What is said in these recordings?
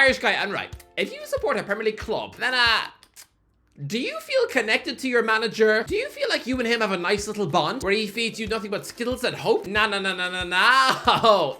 Irish guy, and right, if you support a Premier League club, then do you feel connected to your manager? Do you feel like you and him have a nice little bond where he feeds you nothing but skittles and hope? No.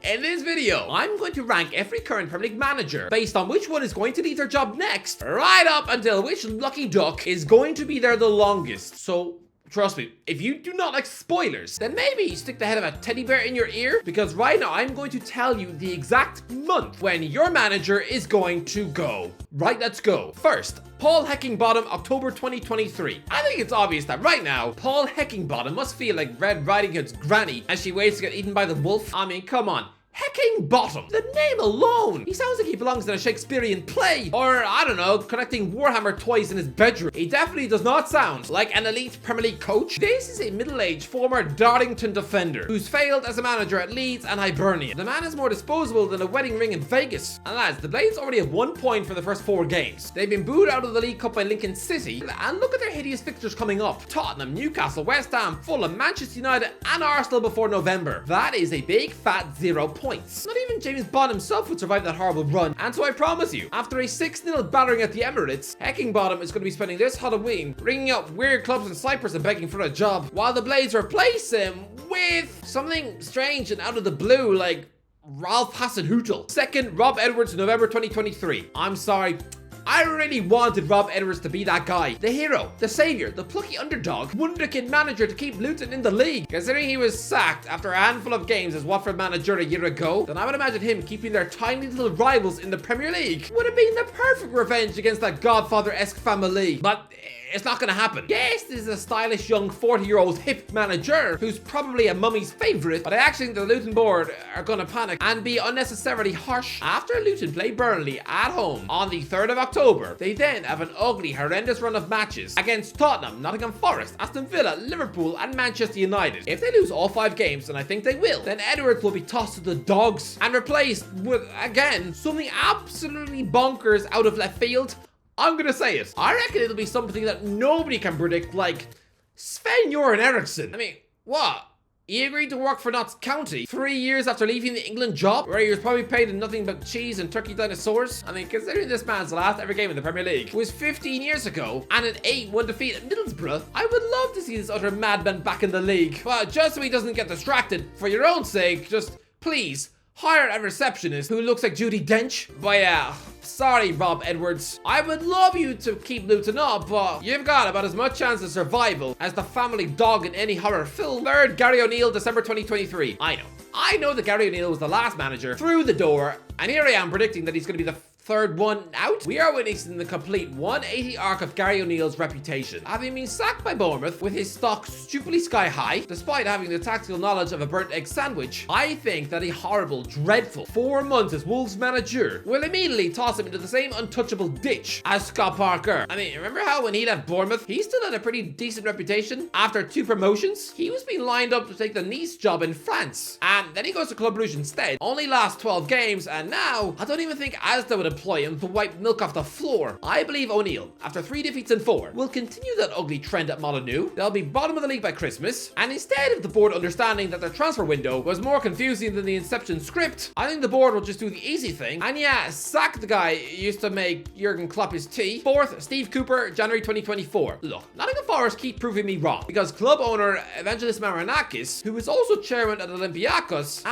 In this video, I'm going to rank every current Premier League manager based on which one is going to leave their job next, right up until which lucky duck is going to be there the longest. So trust me, if you do not like spoilers, then maybe stick the head of a teddy bear in your ear, because right now I'm going to tell you the exact month when your manager is going to go. Right, let's go. First, Paul Heckingbottom, October 2023. I think it's obvious that right now, Paul Heckingbottom must feel like Red Riding Hood's granny as she waits to get eaten by the wolf. I mean, come on. Heckingbottom, the name alone. He sounds like he belongs in a Shakespearean play, or I don't know, collecting Warhammer toys in his bedroom. He definitely does not sound like an elite Premier League coach. This is a middle-aged former Darlington defender who's failed as a manager at Leeds and Hibernian. The man is more disposable than a wedding ring in Vegas. And lads, the Blades already have 1 point for the first 4 games. They've been booed out of the League Cup by Lincoln City, and look at their hideous fixtures coming up. Tottenham, Newcastle, West Ham, Fulham, Manchester United, and Arsenal before November. That is a big fat 0 points. Not even James Bond himself would survive that horrible run. And so I promise you, after a 6-0 battering at the Emirates, Heckingbottom is going to be spending this Halloween ringing up weird clubs in Cyprus and begging for a job, while the Blades replace him with something strange and out of the blue, like Ralph Hasenhüttl. Second, Rob Edwards, November 2023. I'm sorry, I really wanted Rob Edwards to be that guy. The hero, the savior, the plucky underdog, wonderkid manager to keep Luton in the league. Considering he was sacked after a handful of games as Watford manager a year ago, then I would imagine him keeping their tiny little rivals in the Premier League would have been the perfect revenge against that Godfather-esque family. But it's not gonna happen. Yes, this is a stylish young 40-year-old hip manager who's probably a mummy's favorite, but I actually think the Luton board are gonna panic and be unnecessarily harsh. After Luton play Burnley at home on the 3rd of October, they then have an ugly, horrendous run of matches against Tottenham, Nottingham Forest, Aston Villa, Liverpool, and Manchester United. If they lose all 5 games, and I think they will, then Edwards will be tossed to the dogs and replaced with, again, something absolutely bonkers out of left field. I'm gonna say it. I reckon it'll be something that nobody can predict, like Sven-Göran Eriksson. I mean, what? He agreed to work for Notts County 3 years after leaving the England job, where he was probably paid in nothing but cheese and turkey dinosaurs. I mean, considering this man's last ever game in the Premier League was 15 years ago and an 8-1 defeat at Middlesbrough, I would love to see this utter madman back in the league. But just so he doesn't get distracted, for your own sake, just please hire a receptionist who looks like Judi Dench. But yeah, sorry, Rob Edwards. I would love you to keep Luton up, but you've got about as much chance of survival as the family dog in any horror film. Third, Gary O'Neill, December 2023. I know that Gary O'Neill was the last manager through the door, and here I am predicting that he's going to be the 3rd one out. We are witnessing the complete 180 arc of Gary O'Neill's reputation, having been sacked by Bournemouth with his stock stupidly sky high, despite having the tactical knowledge of a burnt egg sandwich. I think that a horrible, dreadful 4 months as Wolves manager will immediately toss him into the same untouchable ditch as Scott Parker. I mean, remember how when he left Bournemouth, he still had a pretty decent reputation after 2 promotions? He was being lined up to take the Nice job in France, and then he goes to Club Brugge instead. Only last 12 games, and now I don't even think Asda would employ him to wipe milk off the floor. I believe O'Neill, after 3 defeats in 4, will continue that ugly trend at Molineux. They'll be bottom of the league by Christmas, and instead of the board understanding that their transfer window was more confusing than the Inception script, I think the board will just do the easy thing and yeah, sack the guy who used to make Jurgen Klopp his tea. Fourth, Steve Cooper, January 2024. Look, Nottingham Forest keep proving me wrong, because club owner Evangelos Marinakis, who is also chairman at Olympiacos,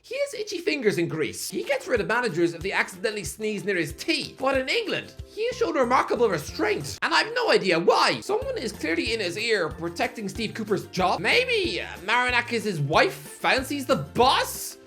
he has itchy fingers in Greece. He gets rid of managers if they accidentally sneeze near his tea. But in England, he showed remarkable restraint, and I have no idea why. Someone is clearly in his ear protecting Steve Cooper's job. Maybe Marinakis' wife fancies the boss?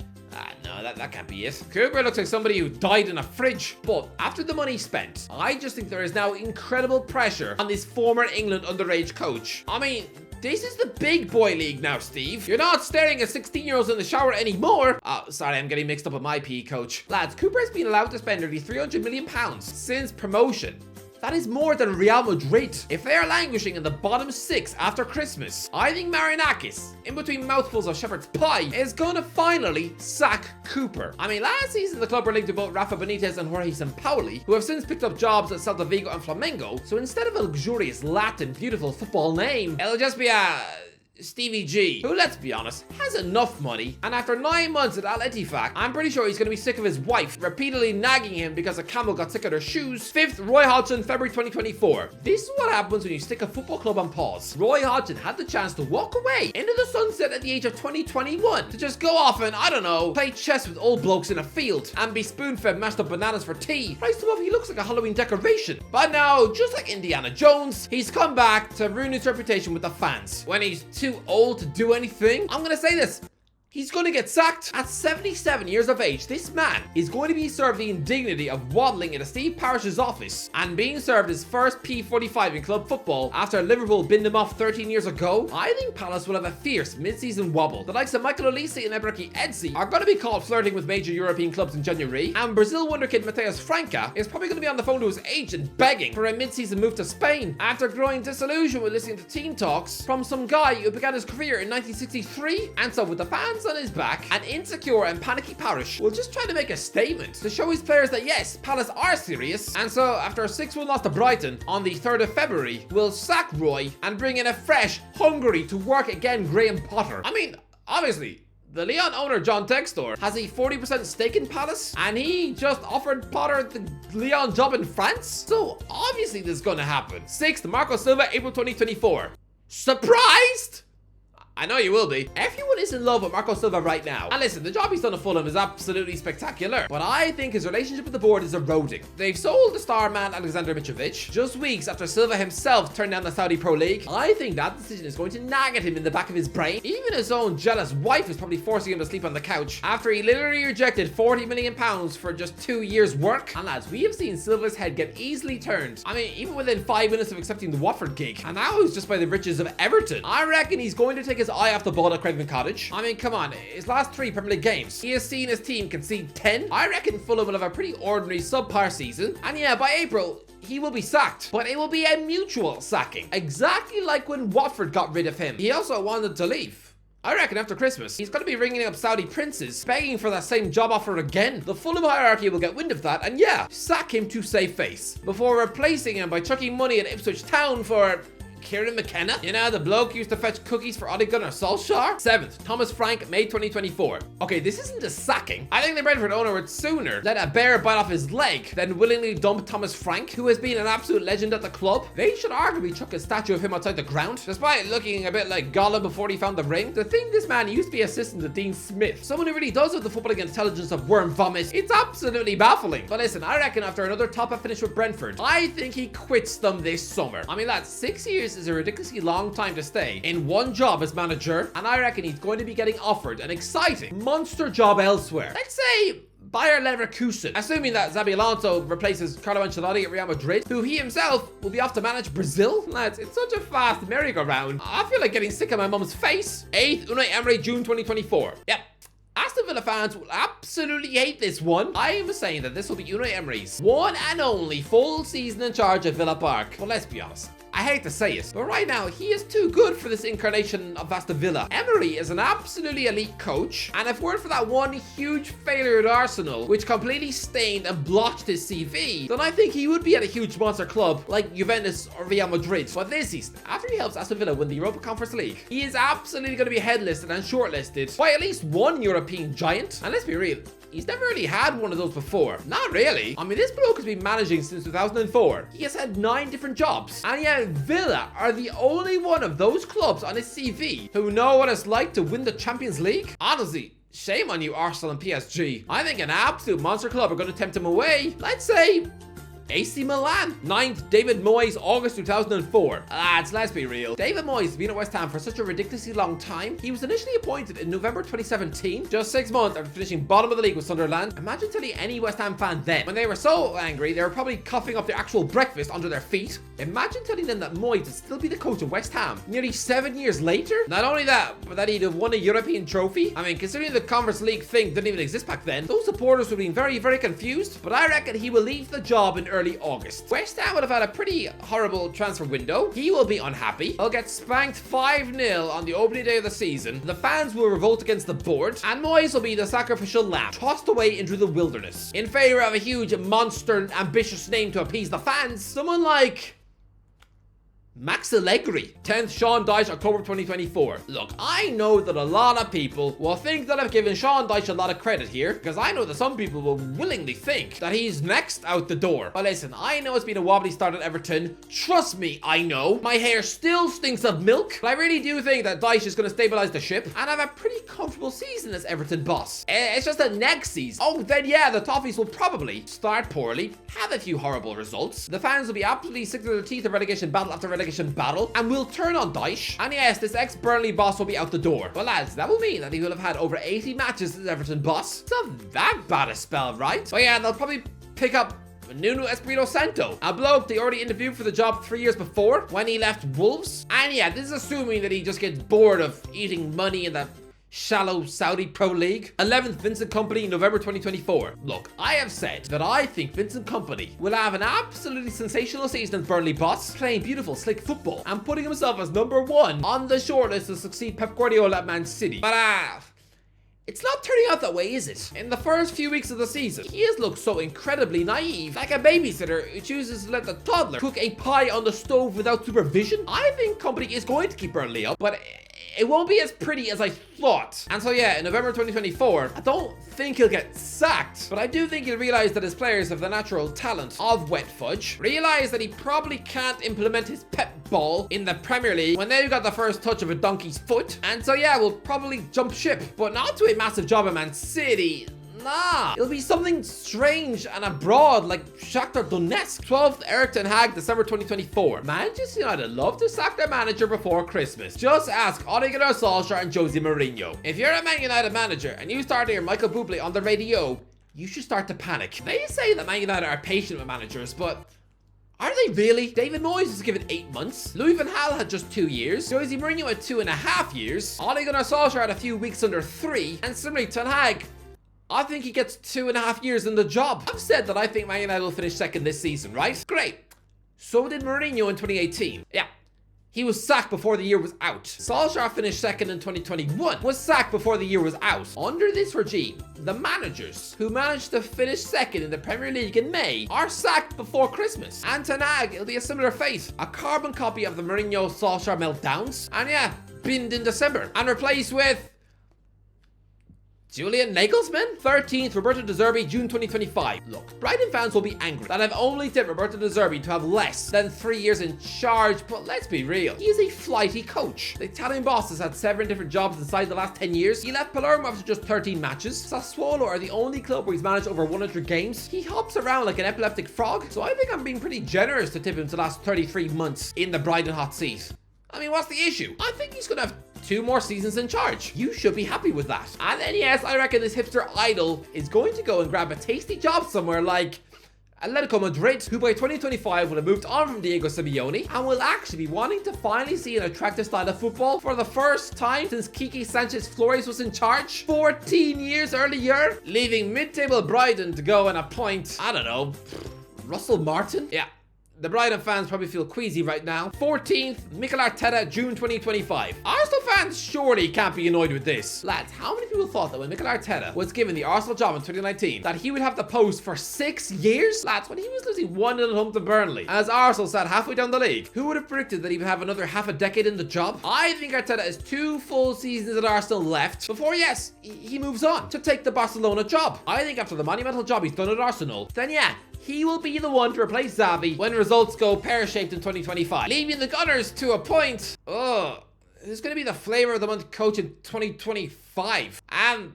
No, that can't be it. Cooper looks like somebody who died in a fridge. But after the money spent, I just think there is now incredible pressure on this former England underage coach. I mean, this is the big boy league now, Steve. You're not staring at 16-year-olds in the shower anymore. Oh, sorry, I'm getting mixed up with my PE coach. Lads, Cooper has been allowed to spend nearly £300 million since promotion. That is more than Real Madrid. If they are languishing in the bottom 6 after Christmas, I think Marinakis, in between mouthfuls of shepherd's pie, is going to finally sack Cooper. I mean, last season the club were linked to both Rafa Benitez and Jorge Sampaoli, who have since picked up jobs at Celta Vigo and Flamengo, so instead of a luxurious Latin beautiful football name, it'll just be a Stevie G, who, let's be honest, has enough money. And after 9 months at Al Ettifaq, I'm pretty sure he's going to be sick of his wife repeatedly nagging him because a camel got sick of their shoes. 5th, Roy Hodgson, February 2024. This is what happens when you stick a football club on pause. Roy Hodgson had the chance to walk away into the sunset at the age of 2021 to just go off and, I don't know, play chess with old blokes in a field and be spoon-fed mashed up bananas for tea. Christ above, he looks like a Halloween decoration. But now, just like Indiana Jones, he's come back to ruin his reputation with the fans. When he's too old to do anything, I'm gonna say this: he's going to get sacked. At 77 years of age, this man is going to be served the indignity of waddling into Steve Parish's office and being served his first P45 in club football after Liverpool binned him off 13 years ago. I think Palace will have a fierce mid-season wobble. The likes of Michael Olise and Ebreki Eze are going to be caught flirting with major European clubs in January, and Brazil wonderkid Mateus Franca is probably going to be on the phone to his agent begging for a mid-season move to Spain after growing disillusioned with listening to team talks from some guy who began his career in 1963. And so with the fans on his back, an insecure and panicky Parish will just try to make a statement to show his players that yes, Palace are serious. And so after a 6-1 loss to Brighton on the 3rd of February, we'll sack Roy and bring in a fresh, hungry to work again Graham Potter. I mean, obviously, the Lyon owner, John Textor, has a 40% stake in Palace, and he just offered Potter the Lyon job in France. So obviously this is going to happen. 6th, Marco Silva, April 2024. Surprised? I know you will be. Everyone is in love with Marco Silva right now. And listen, the job he's done at Fulham is absolutely spectacular, but I think his relationship with the board is eroding. They've sold the star man Alexander Mitrovic just weeks after Silva himself turned down the Saudi Pro League. I think that decision is going to nag at him in the back of his brain. Even his own jealous wife is probably forcing him to sleep on the couch after he literally rejected £40 million for just 2 years' work. And lads, we have seen Silva's head get easily turned. I mean, even within 5 minutes of accepting the Watford gig. And now he's just by the riches of Everton. I reckon he's going to take his eye off the ball at Craven Cottage. I mean, come on, his last 3 Premier League games, he has seen his team concede 10. I reckon Fulham will have a pretty ordinary subpar season. And yeah, by April, he will be sacked, but it will be a mutual sacking. Exactly like when Watford got rid of him. He also wanted to leave. I reckon after Christmas, he's going to be ringing up Saudi princes, begging for that same job offer again. The Fulham hierarchy will get wind of that, and yeah, sack him to save face, before replacing him by chucking money at Ipswich Town for Kieran McKenna. You know, the bloke used to fetch cookies for Ole Gunnar Solskjaer. 7th, Thomas Frank, May 2024. Okay, this isn't a sacking. I think the Brentford owner would sooner let a bear bite off his leg than willingly dump Thomas Frank, who has been an absolute legend at the club. They should arguably chuck a statue of him outside the ground, despite looking a bit like Gollum before he found the ring. To think this man used to be assistant to Dean Smith, someone who really does have the footballing intelligence of worm vomit, it's absolutely baffling. But listen, I reckon after another top-up finish with Brentford, I think he quits them this summer. I mean, that's 6 years is a ridiculously long time to stay in one job as manager, and I reckon he's going to be getting offered an exciting monster job elsewhere. Let's say Bayer Leverkusen, assuming that Xabi Alonso replaces Carlo Ancelotti at Real Madrid, who he himself will be off to manage Brazil. Lads, it's such a fast merry-go-round. I feel like getting sick of my mum's face. 8th, Unai Emery, June 2024. Yep. Aston Villa fans will absolutely hate this one. I am saying that this will be Unai Emery's one and only full season in charge at Villa Park. Well, let's be honest, I hate to say it, but right now he is too good for this incarnation of Aston Villa. Emery is an absolutely elite coach, and if it weren't for that one huge failure at Arsenal, which completely stained and blotched his CV, then I think he would be at a huge monster club like Juventus or Real Madrid. But this season, after he helps Aston Villa win the Europa Conference League, he is absolutely going to be headlisted and shortlisted by at least one European giant. And let's be real, he's never really had one of those before. Not really. I mean, this bloke has been managing since 2004. He has had 9 different jobs. And yet Villa are the only one of those clubs on his CV who know what it's like to win the Champions League. Honestly, shame on you, Arsenal and PSG. I think an absolute monster club are going to tempt him away. Let's say AC Milan. 9th, David Moyes, August 2004. Lads, let's be real. David Moyes has been at West Ham for such a ridiculously long time. He was initially appointed in November 2017, just 6 months after finishing bottom of the league with Sunderland. Imagine telling any West Ham fan then, when they were so angry, they were probably coughing up their actual breakfast under their feet. Imagine telling them that Moyes would still be the coach of West Ham nearly 7 years later. Not only that, but that he'd have won a European trophy. I mean, considering the Conference League thing didn't even exist back then, those supporters would have been very, very confused. But I reckon he will leave the job in early August. West Ham would have had a pretty horrible transfer window. He will be unhappy. He'll get spanked 5-0 on the opening day of the season. The fans will revolt against the board, and Moyes will be the sacrificial lamb, tossed away into the wilderness in favor of a huge monster ambitious name to appease the fans. Someone like Max Allegri. 10th, Sean Dyche, October 2024. Look, I know that a lot of people will think that I've given Sean Dyche a lot of credit here, because I know that some people will willingly think that he's next out the door. But listen, I know it's been a wobbly start at Everton. Trust me, I know. My hair still stinks of milk, but I really do think that Dyche is going to stabilize the ship and have a pretty comfortable season as Everton boss. It's just that next season, oh, then yeah, the Toffees will probably start poorly, have a few horrible results. The fans will be absolutely sick to their teeth of relegation battle after relegation battle, and will turn on Dyche. And yes, this ex-Burnley boss will be out the door. But lads, that will mean that he will have had over 80 matches as Everton boss. It's not that bad a spell, right? But yeah, they'll probably pick up Nuno Espirito Santo, a bloke they already interviewed for the job 3 years before when he left Wolves. And yeah, this is assuming that he just gets bored of eating money in the shallow Saudi Pro League. 11th, Vincent Kompany, November 2024. Look, I have said that I think Vincent Kompany will have an absolutely sensational season as Burnley boss, playing beautiful, slick football and putting himself as #1 on the shortlist to succeed Pep Guardiola at Man City. But it's not turning out that way, is it? In the first few weeks of the season, he has looked so incredibly naive, like a babysitter who chooses to let the toddler cook a pie on the stove without supervision. I think Kompany is going to keep Burnley up, but it won't be as pretty as I thought. And so yeah, in November 2024, I don't think he'll get sacked, but I do think he'll realize that his players have the natural talent of wet fudge, realize that he probably can't implement his pep ball in the Premier League when they've got the first touch of a donkey's foot, and so yeah, we'll probably jump ship, but not to a massive job at Man City. Nah, it'll be something strange and abroad like Shakhtar Donetsk. 12th, Erik Ten Hag, December 2024. Manchester United love to sack their manager before Christmas. Just ask Ole Gunnar Solskjaer and Jose Mourinho. If you're a Man United manager and you start to hear Michael Bublé on the radio, you should start to panic. They say that Man United are patient with managers, but are they really? David Moyes was given 8 months. Louis van Gaal had just 2 years. Jose Mourinho had 2.5 years. Ole Gunnar Solskjaer had a few weeks under 3. And similarly, Ten Hag, I think he gets 2.5 years in the job. I've said that I think Man United will finish second this season, right? Great. So did Mourinho in 2018. Yeah. He was sacked before the year was out. Solskjaer finished second in 2021, was sacked before the year was out. Under this regime, the managers who managed to finish second in the Premier League in May are sacked before Christmas. And Ten Hag, it'll be a similar fate. A carbon copy of the Mourinho-Solskjaer meltdowns. And yeah, binned in December. And replaced with Julian Nagelsmann? 13th, Roberto De Zerbi, June 2025. Look, Brighton fans will be angry that I've only tipped Roberto De Zerbi to have less than 3 years in charge, but let's be real. He is a flighty coach. The Italian boss has had 7 different jobs inside the last 10 years. He left Palermo after just 13 matches. Sassuolo are the only club where he's managed over 100 games. He hops around like an epileptic frog, so I think I'm being pretty generous to tip him to last 33 months in the Brighton hot seat. I mean, what's the issue? I think he's gonna have 2 more seasons in charge. You should be happy with that. And then yes, I reckon this hipster idol is going to go and grab a tasty job somewhere like Atletico Madrid, who by 2025 will have moved on from Diego Simeone and will actually be wanting to finally see an attractive style of football for the first time since Quique Sanchez Flores was in charge 14 years earlier, leaving mid-table Brighton to go and appoint, I don't know, Russell Martin? Yeah. The Brighton fans probably feel queasy right now. 14th, Mikel Arteta, June 2025. Arsenal fans surely can't be annoyed with this. Lads, how many people thought that when Mikel Arteta was given the Arsenal job in 2019, that he would have the post for 6 years? Lads, when he was losing 1-0 home to Burnley, as Arsenal sat halfway down the league, who would have predicted that he would have another half a decade in the job? I think Arteta has 2 full seasons at Arsenal left before, yes, he moves on to take the Barcelona job. I think after the monumental job he's done at Arsenal, then yeah, he will be the one to replace Xavi when results go pear-shaped in 2025. Leaving the Gunners to a point. Oh, who's going to be the flavor of the month coach in 2025? And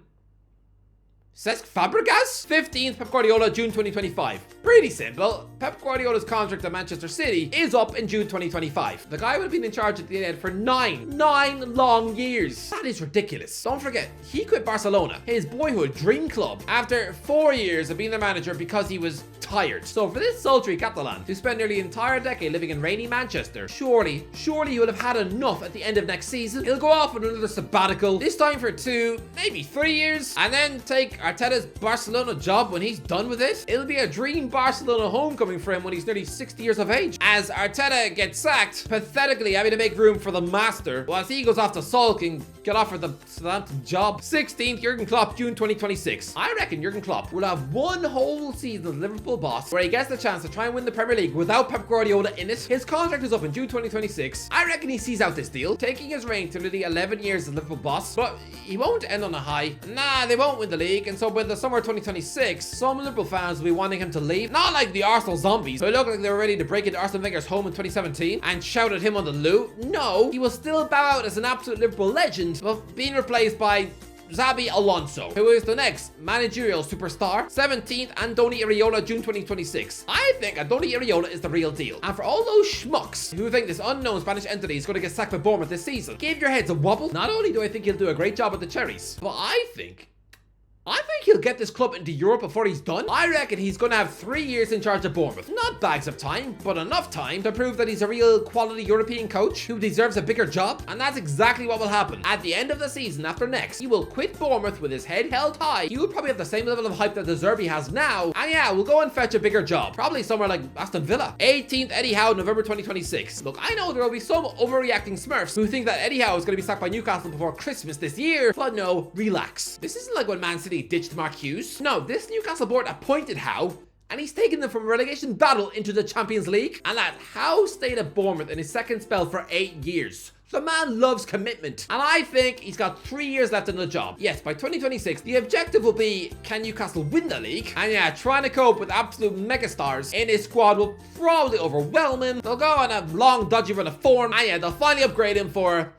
Cesc Fabregas? 15th, Pep Guardiola, June 2025. Pretty simple. Pep Guardiola's contract at Manchester City is up in June 2025. The guy would have been in charge at the end for 9 long years. That is ridiculous. Don't forget, he quit Barcelona, his boyhood dream club, after 4 years of being the manager because he was tired. So for this sultry Catalan to spend nearly an entire decade living in rainy Manchester, surely he will have had enough at the end of next season. He'll go off on another sabbatical, this time for 2, maybe 3 years, and then take Arteta's Barcelona job when he's done with it? It'll be a dream Barcelona homecoming for him when he's nearly 60 years of age. As Arteta gets sacked, pathetically having to make room for the master, whilst he goes off to sulk and get offered the Southampton job. 16th, Jurgen Klopp, June 2026. I reckon Jurgen Klopp will have one whole season as Liverpool boss where he gets the chance to try and win the Premier League without Pep Guardiola in it. His contract is up in June 2026. I reckon he sees out this deal, taking his reign to nearly 11 years as Liverpool boss, but he won't end on a high. Nah, they won't win the league, and so by the summer 2026, some Liverpool fans will be wanting him to leave. Not like the Arsenal zombies, who look like they were ready to break into Arsene Wenger's home in 2017 and shout at him on the loo. No, he will still bow out as an absolute Liverpool legend, but being replaced by Xabi Alonso, who is the next managerial superstar. 17th, Andoni Iraola, June 2026. I think Andoni Iraola is the real deal. And for all those schmucks who think this unknown Spanish entity is going to get sacked by Bournemouth this season, give your heads a wobble. Not only do I think he'll do a great job at the Cherries, but I think he'll get this club into Europe before he's done. I reckon he's going to have 3 years in charge of Bournemouth. Not bags of time, but enough time to prove that he's a real quality European coach who deserves a bigger job. And that's exactly what will happen. At the end of the season after next, he will quit Bournemouth with his head held high. He will probably have the same level of hype that De Zerbi has now. And yeah, we'll go and fetch a bigger job. Probably somewhere like Aston Villa. 18th, Eddie Howe, November 2026. Look, I know there will be some overreacting smurfs who think that Eddie Howe is going to be sacked by Newcastle before Christmas this year. But no, relax. This isn't like when Man City ditched Mark Hughes. No, this Newcastle board appointed Howe, and he's taken them from a relegation battle into the Champions League. And that Howe stayed at Bournemouth in his second spell for 8 years. The man loves commitment, and I think he's got 3 years left in the job. Yes, by 2026, the objective will be, can Newcastle win the league? And yeah, trying to cope with absolute megastars in his squad will probably overwhelm him. They'll go on a long, dodgy run of form, and yeah, they'll finally upgrade him for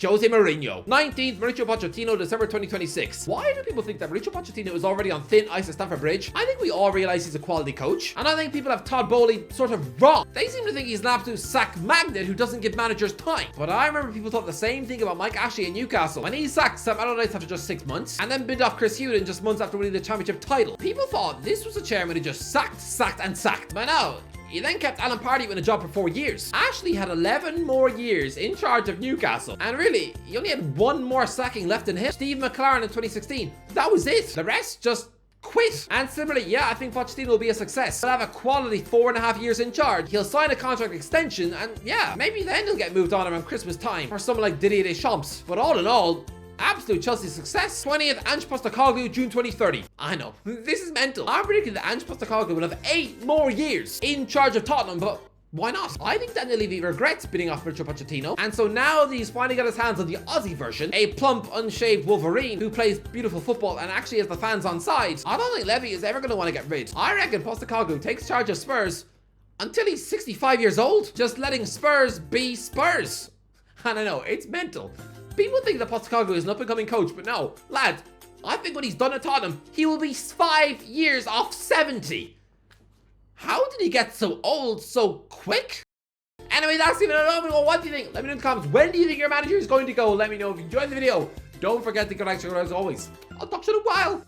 Jose Mourinho. 19th, Mauricio Pochettino, December 2026. Why do people think that Mauricio Pochettino is already on thin ice at Stamford Bridge? I think we all realize he's a quality coach, and I think people have Todd Bowley sort of wrong. They seem to think he's an absolute sack magnet who doesn't give managers time. But I remember people thought the same thing about Mike Ashley in Newcastle when he sacked Sam Allardyce after just 6 months, and then binned off Chris Hughton just months after winning the championship title. People thought this was a chairman who just sacked. But no, he then kept Alan Pardew in a job for 4 years. Ashley had 11 more years in charge of Newcastle. And really, he only had one more sacking left in him. Steve McLaren in 2016. That was it. The rest just quit. And similarly, yeah, I think Pochettino will be a success. He'll have a quality 4.5 years in charge. He'll sign a contract extension, and yeah, maybe then he'll get moved on around Christmas time or someone like Didier Deschamps. But all in all, absolute Chelsea success. 20th, Ange Postecoglou, June 2030. I know, this is mental. I'm predicting that Ange Postecoglou will have 8 more years in charge of Tottenham, but why not? I think Daniel Levy regrets bidding off Mauricio Pochettino, and so now that he's finally got his hands on the Aussie version, a plump, unshaved Wolverine who plays beautiful football and actually has the fans on side, I don't think Levy is ever going to want to get rid. I reckon Postecoglou takes charge of Spurs until he's 65 years old, just letting Spurs be Spurs. And I know, it's mental. People think that Postecoglou is an up-and-coming coach, but no, lad, I think when he's done at Tottenham, he will be 5 years off 70. How did he get so old so quick? Anyway, that's it. What do you think? Let me know in the comments. When do you think your manager is going to go? Let me know if you enjoyed the video. Don't forget to get like, as always. I'll talk to you in a while.